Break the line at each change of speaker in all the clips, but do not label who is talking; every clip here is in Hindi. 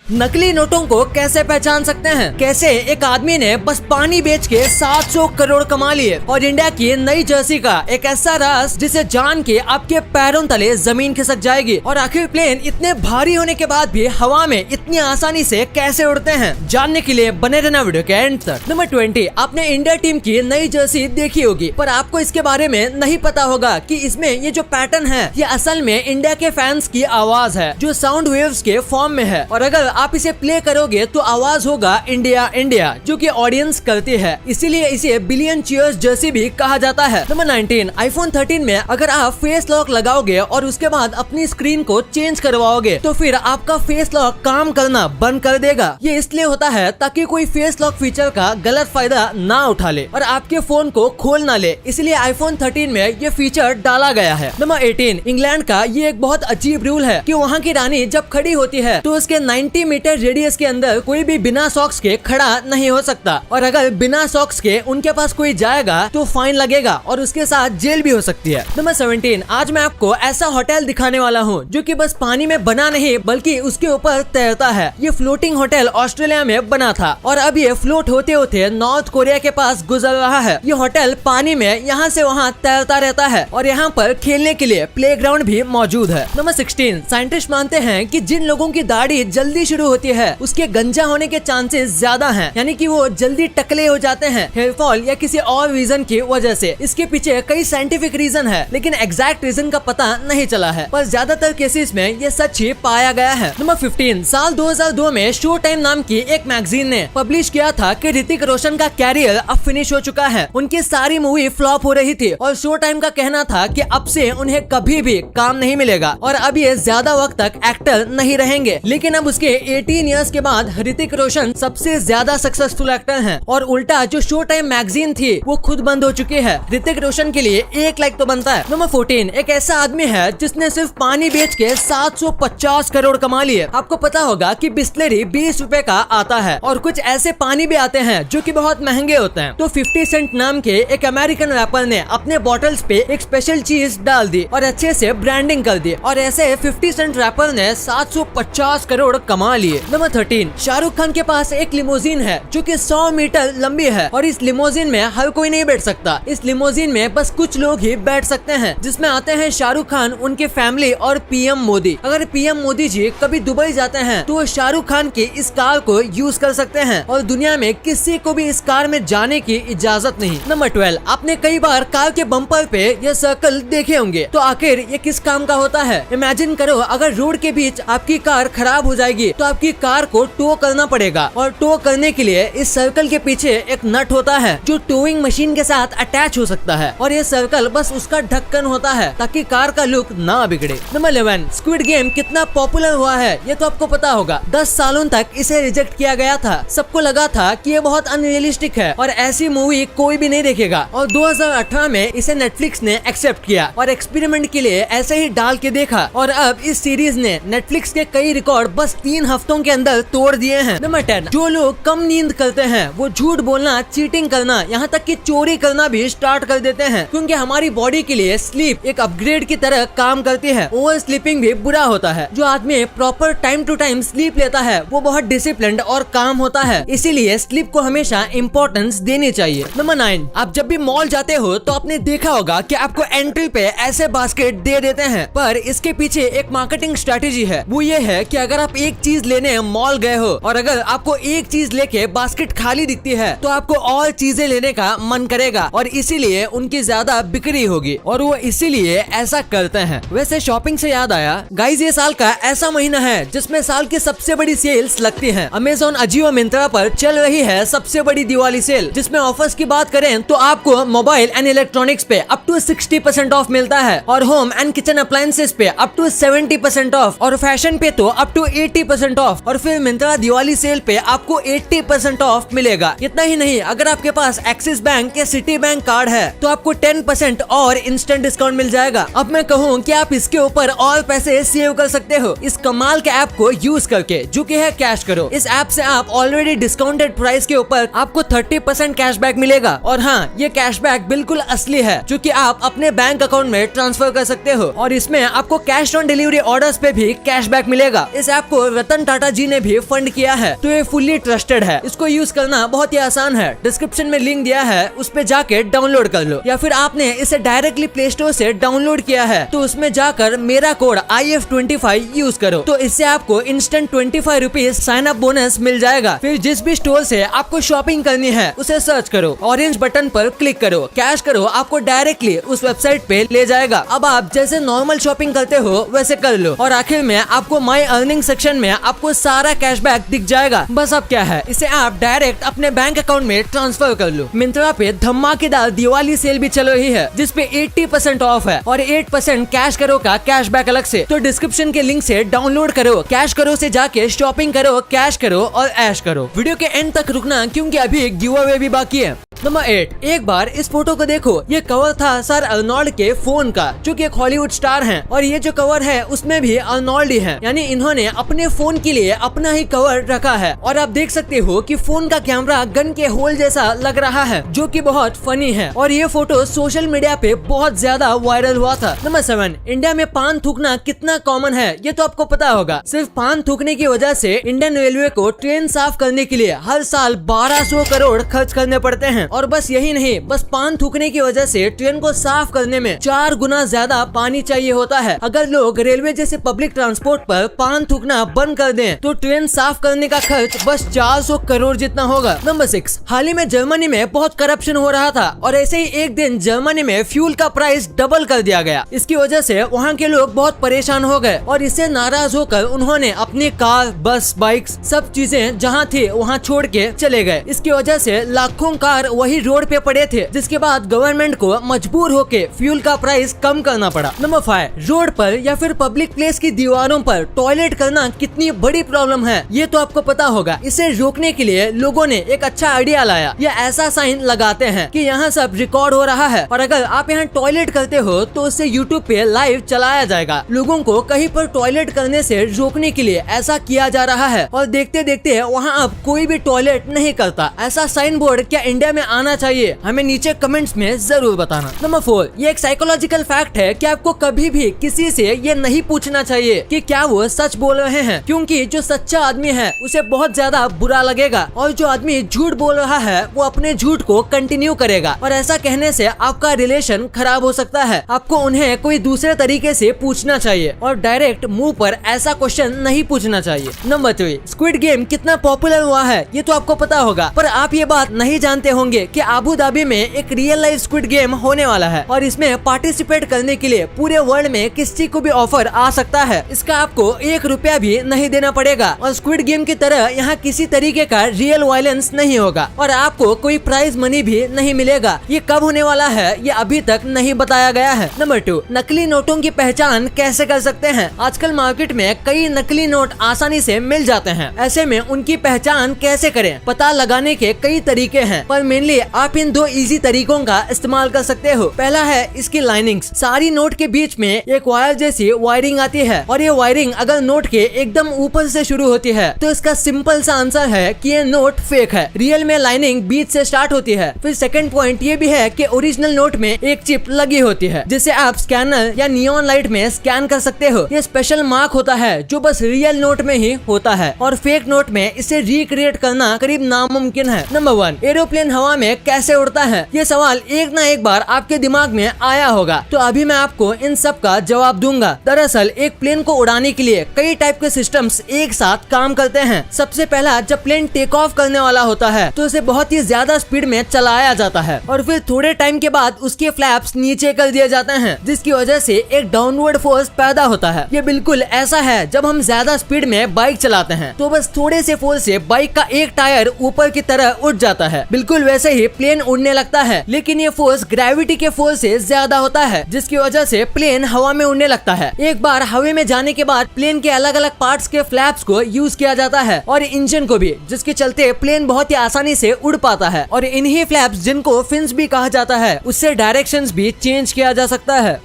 नकली नोटों को कैसे पहचान सकते हैं? कैसे एक आदमी ने बस पानी बेच के 700 करोड़ कमा लिए? और इंडिया की नई जर्सी का एक ऐसा राज जिसे जान के आपके पैरों तले जमीन खिसक जाएगी। और आखिर प्लेन इतने भारी होने के बाद भी हवा में इतनी आसानी से कैसे उड़ते हैं? जानने के लिए बने रहना वीडियो के एंड तक। नंबर 20, आपने इंडिया टीम की नई जर्सी देखी होगी, पर आपको इसके बारे में नहीं पता होगा कि इसमें ये जो पैटर्न है ये असल में इंडिया के फैंस की आवाज है जो साउंड वेव्स के फॉर्म में है। और अगर आप इसे प्ले करोगे तो आवाज होगा इंडिया इंडिया, जो कि ऑडियंस करती है, इसीलिए इसे बिलियन चीयर्स जर्सी भी कहा जाता है। नंबर 19, आईफोन 13 में अगर आप फेस लॉक लगाओगे और उसके बाद अपनी स्क्रीन को चेंज करवाओगे तो फिर आपका फेस लॉक काम करना बंद कर देगा। ये इसलिए होता है ताकि कोई फेस लॉक फीचर का गलत फायदा ना उठा ले और आपके फोन को खोल ना ले, इसलिए आईफोन 13 में ये फीचर डाला गया है। नंबर 18, इंग्लैंड का ये एक बहुत अजीब रूल है कि वहाँ की रानी जब खड़ी होती है तो उसके 90 मीटर रेडियस के अंदर कोई भी बिना सॉक्स के खड़ा नहीं हो सकता, और अगर बिना सॉक्स के उनके पास कोई जाएगा तो फाइन लगेगा और उसके साथ जेल भी हो सकती है। नंबर 17, आज मैं आपको ऐसा होटल दिखाने वाला हूँ जो कि बस पानी में बना नहीं बल्कि उसके ऊपर तैरता है। ये फ्लोटिंग होटल ऑस्ट्रेलिया में बना था और अब ये फ्लोट होते होते नॉर्थ कोरिया के पास गुजर रहा है। ये होटल पानी में यहाँ से वहाँ तैरता रहता है और यहाँ पर खेलने के लिए प्लेग्राउंड भी मौजूद है। नंबर 16, साइंटिस्ट मानते हैं कि जिन लोगों की दाढ़ी जल्दी शुरू होती है उसके गंजा होने के चांसेस ज्यादा हैं, यानी कि वो जल्दी टकले हो जाते हैं हेयर फॉल या किसी और रीजन की वजह से। इसके पीछे कई साइंटिफिक रीजन है लेकिन एग्जैक्ट रीजन का पता नहीं चला है, पर ज्यादातर केसेस में ये सच ही पाया गया है। नंबर 15, साल 2002 में शो टाइम नाम की एक मैगजीन ने पब्लिश किया था कि ऋतिक रोशन का कैरियर अब फिनिश हो चुका है। उनकी सारी मूवी फ्लॉप हो रही थी और शो टाइम का कहना था कि अब से उन्हें कभी भी काम नहीं मिलेगा और अब ये ज्यादा वक्त तक एक्टर नहीं रहेंगे। लेकिन अब उसके 18 इयर्स के बाद ऋतिक रोशन सबसे ज्यादा सक्सेसफुल एक्टर हैं और उल्टा जो शो टाइम मैगजीन थी वो खुद बंद हो चुकी है। ऋतिक रोशन के लिए एक लाइक तो बनता है। नंबर 14, एक ऐसा आदमी है जिसने सिर्फ पानी बेच के 750 करोड़ कमा लिए। आपको पता होगा कि बिस्लरी 20 रुपए का आता है और कुछ ऐसे पानी भी आते हैं जो कि बहुत महंगे होते हैं। तो 50 सेंट नाम के एक अमेरिकन रैपर ने अपने बॉटल्स पे एक स्पेशल चीज डाल दी और अच्छे से ब्रांडिंग कर दी और ऐसे 50 सेंट रैपर ने 750 करोड़ कमा लिए। नंबर 13, शाहरुख खान के पास एक लिमोजिन है जो कि 100 मीटर लंबी है और इस लिमोजिन में हर कोई नहीं बैठ सकता। इस लिमोजिन में बस कुछ लोग ही बैठ सकते हैं, जिसमें आते हैं शाहरुख खान, उनकी फैमिली और पीएम मोदी। अगर पीएम मोदी जी कभी दुबई जाते हैं तो वो शाहरुख खान की इस कार को यूज कर सकते हैं और दुनिया में किसी को भी इस कार में जाने की इजाजत नहीं। नंबर 12, आपने कई बार कार के बम्पर पे ये सर्कल देखे होंगे, तो आखिर ये किस काम का होता है? इमेजिन करो अगर रोड के बीच आपकी कार खराब हो जाएगी तो आपकी कार को टो करना पड़ेगा और टो करने के लिए इस सर्कल के पीछे एक नट होता है जो टोइंग मशीन के साथ अटैच हो सकता है और ये सर्कल बस उसका ढक्कन होता है ताकि कार का लुक ना बिगड़े। नंबर 11, स्क्विड गेम कितना पॉपुलर हुआ है ये तो आपको पता होगा। 10 सालों तक इसे रिजेक्ट किया गया था। सबको लगा था कि ये बहुत अनरियलिस्टिक है और ऐसी मूवी कोई भी नहीं देखेगा और 2018 में इसे नेटफ्लिक्स ने एक्सेप्ट किया और एक्सपेरिमेंट के लिए ऐसे ही डाल के देखा और अब इस सीरीज ने नेटफ्लिक्स के कई रिकॉर्ड बस 3 हफ्तों के अंदर तोड़ दिए हैं। नंबर 10, जो लोग कम नींद करते हैं वो झूठ बोलना, चीटिंग करना, यहाँ तक कि चोरी करना भी स्टार्ट कर देते हैं, क्योंकि हमारी बॉडी के लिए स्लीप एक अपग्रेड की तरह काम करती है। ओवर स्लीपिंग भी बुरा होता है। जो आदमी proper time to time sleep लेता है वो बहुत डिसिप्लिन्ड और काम होता है, इसीलिए स्लीप को हमेशा इम्पोर्टेंस देनी चाहिए। नंबर 9, आप जब भी मॉल जाते हो तो आपने देखा होगा कि आपको एंट्री पे ऐसे बास्केट दे देते हैं, पर इसके पीछे एक मार्केटिंग स्ट्रेटेजी है। वो ये है कि अगर आप एक चीज लेने मॉल गए हो और अगर आपको एक चीज लेके बास्केट खाली दिखती है तो आपको और चीजें लेने का मन करेगा और इसीलिए उनकी ज्यादा बिक्री होगी और वो इसीलिए ऐसा करते हैं। वैसे शॉपिंग से याद आया गाइस, ये साल का ऐसा महीना है जिसमें साल की सबसे बड़ी सेल्स लगती हैं। अमेज़न, अजियो, मिंत्रा पर चल रही है सबसे बड़ी दिवाली सेल, जिसमें ऑफर्स की बात करें तो आपको मोबाइल एंड इलेक्ट्रॉनिक्स पे अप टू 60% ऑफ मिलता है और होम एंड किचन अप्लायंसेस पे अप टू 70% ऑफ और फैशन पे तो अप टू 80% ऑफ और फिर मिंत्रा दिवाली सेल पे आपको 80% ऑफ मिलेगा। इतना ही नहीं, अगर आपके पास एक्सिस बैंक या सिटी बैंक कार्ड है तो आपको 10% और इंस्टेंट डिस्काउंट मिल जाएगा। अब मैं कहूँ कि आप इसके ऊपर और पैसे सेव कर सकते हो इस कमाल के ऐप को यूज करके, जो कि है कैश करो। इस ऐप से आप ऑलरेडी डिस्काउंटेड प्राइस के ऊपर आपको 30% कैशबैक मिलेगा और हाँ, ये कैशबैक बिल्कुल असली है जो कि आप अपने बैंक अकाउंट में ट्रांसफर कर सकते हो और इसमें आपको कैश ऑन डिलीवरी ऑर्डर्स पे भी कैशबैक मिलेगा। इस ऐप को रतन टाटा जी ने भी फंड किया है। तो ये फुल्ली ट्रस्टेड है, इसको यूज करना बहुत ही आसान है। डिस्क्रिप्शन में लिंक दिया है, उस पे जाके डाउनलोड कर लो, या फिर आपने इसे डायरेक्टली प्ले स्टोर से डाउनलोड किया है तो उसमें जाकर मेरा कोड IF25 यूज करो। तो इससे आपको instant 25 rupees sign up bonus मिल जाएगा। फिर जिस भी स्टोर से आपको शॉपिंग करनी है उसे सर्च करो, ऑरेंज बटन पर क्लिक करो, कैश करो, आपको डायरेक्टली उस वेबसाइट पे ले जाएगा। अब आप जैसे नॉर्मल शॉपिंग करते हो वैसे कर लो, और आखिर में आपको माई अर्निंग सेक्शन में आपको सारा कैशबैक दिख जाएगा। बस अब क्या है, इसे आप डायरेक्ट अपने बैंक अकाउंट में ट्रांसफर कर लो। मिंत्रा पे धमाकेदार दिवाली सेल भी चल रही है जिसपे 80% ऑफ है और 8% कैश करो का कैशबैक अलग से। तो डिस्क्रिप्शन के लिंक से डाउनलोड करो, कैश करो से जाके शॉपिंग करो, कैश करो और ऐश करो। वीडियो के एंड तक रुकना क्योंकि अभी गिव अवे भी बाकी है। नंबर 8, एक बार इस फोटो को देखो। ये कवर था सर अर्नोल्ड के फोन का, जो कि एक हॉलीवुड स्टार हैं, और ये जो कवर है उसमें भी अर्नोल्ड ही है, यानी इन्होंने अपने फोन के लिए अपना ही कवर रखा है। और आप देख सकते हो कि फोन का कैमरा गन के होल जैसा लग रहा है, जो कि बहुत फनी है। और ये फोटो सोशल मीडिया पे बहुत ज्यादा वायरल हुआ था। नंबर 7, इंडिया में पान थूकना कितना कॉमन है ये तो आपको पता होगा। सिर्फ पान थूकने की वजह से इंडियन रेलवे को ट्रेन साफ करने के लिए हर साल 1200 करोड़ खर्च करने पड़ते हैं। और बस यही नहीं, बस पान थूकने की वजह से ट्रेन को साफ करने में 4 गुना ज्यादा पानी चाहिए होता है। अगर लोग रेलवे जैसे पब्लिक ट्रांसपोर्ट पर पान थूकना बंद कर दें तो ट्रेन साफ करने का खर्च बस 400 करोड़ जितना होगा। नंबर 6, हाल ही में जर्मनी में बहुत करप्शन हो रहा था और ऐसे ही एक दिन जर्मनी में फ्यूल का प्राइस डबल कर दिया गया। इसकी वजह से वहाँ के लोग बहुत परेशान हो गए और इससे नाराज होकर उन्होंने अपनी कार, बस, बाइक्स सब चीजें जहाँ थी वहाँ छोड़ के चले गए। इसकी वजह से लाखों कार वही रोड पे पड़े थे, जिसके बाद गवर्नमेंट को मजबूर होके फ्यूल का प्राइस कम करना पड़ा। नंबर 5, रोड पर या फिर पब्लिक प्लेस की दीवारों पर टॉयलेट करना कितनी बड़ी प्रॉब्लम है ये तो आपको पता होगा। इसे रोकने के लिए लोगों ने एक अच्छा आइडिया लाया। ये ऐसा साइन लगाते हैं कि यहाँ सब रिकॉर्ड हो रहा है और अगर आप यहाँ टॉयलेट करते हो तो उससे यूट्यूब पे लाइव चलाया जाएगा। लोगों को कहीं पर टॉयलेट करने से रोकने के लिए ऐसा किया जा रहा है और देखते देखते वहाँ अब कोई भी टॉयलेट नहीं करता। ऐसा साइन बोर्ड क्या इंडिया में आना चाहिए? हमें नीचे कमेंट्स में जरूर बताना। नंबर 4, ये एक साइकोलॉजिकल फैक्ट है कि आपको कभी भी किसी से ये नहीं पूछना चाहिए कि क्या वो सच बोल रहे हैं, क्योंकि जो सच्चा आदमी है उसे बहुत ज्यादा बुरा लगेगा और जो आदमी झूठ बोल रहा है वो अपने झूठ को कंटिन्यू करेगा और ऐसा कहने से आपका रिलेशन खराब हो सकता है। आपको उन्हें कोई दूसरे तरीके से पूछना चाहिए और डायरेक्ट मुंह पर ऐसा क्वेश्चन नहीं पूछना चाहिए। नंबर 3, स्क्विड गेम कितना पॉपुलर हुआ है ये तो आपको पता होगा, पर आप ये बात नहीं जानते होंगे कि अबू धाबी में एक रियल लाइफ स्क्विड गेम होने वाला है और इसमें पार्टिसिपेट करने के लिए पूरे वर्ल्ड में किसी को भी ऑफर आ सकता है। इसका आपको 1 रुपया भी नहीं देना पड़ेगा और स्क्विड गेम की तरह यहाँ किसी तरीके का रियल वायलेंस नहीं होगा और आपको कोई प्राइज मनी भी नहीं मिलेगा। ये कब होने वाला है ये अभी तक नहीं बताया गया है। नंबर 2, नकली नोटों की पहचान कैसे कर सकते हैं? आजकल मार्केट में कई नकली नोट आसानी से मिल जाते हैं, ऐसे में उनकी पहचान कैसे करें? पता लगाने के कई तरीके हैं, पर मेनली आप इन 2 इजी तरीकों का इस्तेमाल कर सकते हो। पहला है इसकी लाइनिंग्स। सारी नोट के बीच में एक वायर जैसी वायरिंग आती है और ये वायरिंग अगर नोट के एकदम ऊपर से शुरू होती है तो इसका सिंपल सा आंसर है कि ये नोट फेक है। रियल में लाइनिंग बीच से स्टार्ट होती है। फिर सेकंड पॉइंट ये भी है कि ओरिजिनल नोट में एक चिप लगी होती है जिसे आप स्कैनर या नियॉन लाइट में स्कैन कर सकते हो। ये स्पेशल मार्क होता है जो बस रियल नोट में ही होता है और फेक नोट में इसे रिक्रिएट करना करीब नामुमकिन है। नंबर 1, एरोप्लेन हवा में कैसे उड़ता है? ये सवाल एक ना एक बार आपके दिमाग में आया होगा, तो अभी मैं आपको इन सब का जवाब दूंगा। दरअसल एक प्लेन को उड़ाने के लिए कई टाइप के सिस्टम्स एक साथ काम करते हैं। सबसे पहला, जब प्लेन टेक ऑफ करने वाला होता है तो उसे बहुत ही ज्यादा स्पीड में चलाया जाता है और फिर थोड़े टाइम के बाद उसके फ्लैप्स नीचे कर दिए जाते हैं, जिसकी वजह से एक डाउनवर्ड फोर्स पैदा होता है। ये बिल्कुल ऐसा है जब हम ज्यादा स्पीड में बाइक चलाते हैं तो बस थोड़े से फोर्स से बाइक का एक टायर ऊपर की तरह उठ जाता है। बिल्कुल वैसे ही प्लेन उड़ने लगता है, लेकिन ये फोर्स ग्रेविटी के फोर्स से ज्यादा होता है, जिसकी वजह से प्लेन हवा में उड़ने लगता है। एक बार हवा में जाने के बाद प्लेन के अलग अलग पार्ट्स के फ्लैप्स को यूज किया जाता है और इंजन को भी, जिसके चलते प्लेन बहुत ही आसानी से उड़ पाता है। और इन्हीं फ्लैप्स, जिनको फिन्स भी कहा जाता है, उससे डायरेक्शंस भी चेंज किया जा सकता है।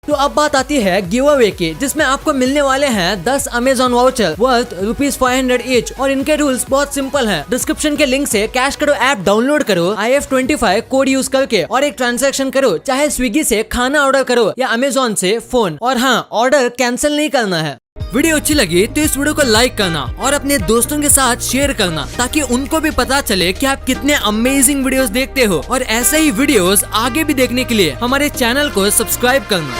तो अब बात आती है गिव अवे की, जिसमें आपको मिलने वाले हैं 10 अमेजॉन वाउचर वर्थ ₹500 ईच और इनके रूल्स बहुत सिंपल हैं। डिस्क्रिप्शन के लिंक से कैश करो ऐप डाउनलोड करो IF25 कोड यूज करके और एक ट्रांजैक्शन करो, चाहे स्विगी से खाना ऑर्डर करो या अमेजॉन से फोन। और हाँ, ऑर्डर कैंसिल नहीं करना है। वीडियो अच्छी लगी तो इस वीडियो को लाइक करना और अपने दोस्तों के साथ शेयर करना, ताकि उनको भी पता चले कि आप कितने अमेजिंग वीडियोस देखते हो। और ऐसे ही वीडियोस आगे भी देखने के लिए हमारे चैनल को सब्सक्राइब करना।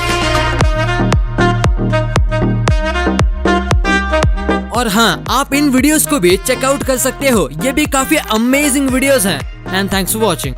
और हाँ, आप इन वीडियोस को भी चेकआउट कर सकते हो, ये भी काफी अमेजिंग वीडियोस हैं। And thanks for watching.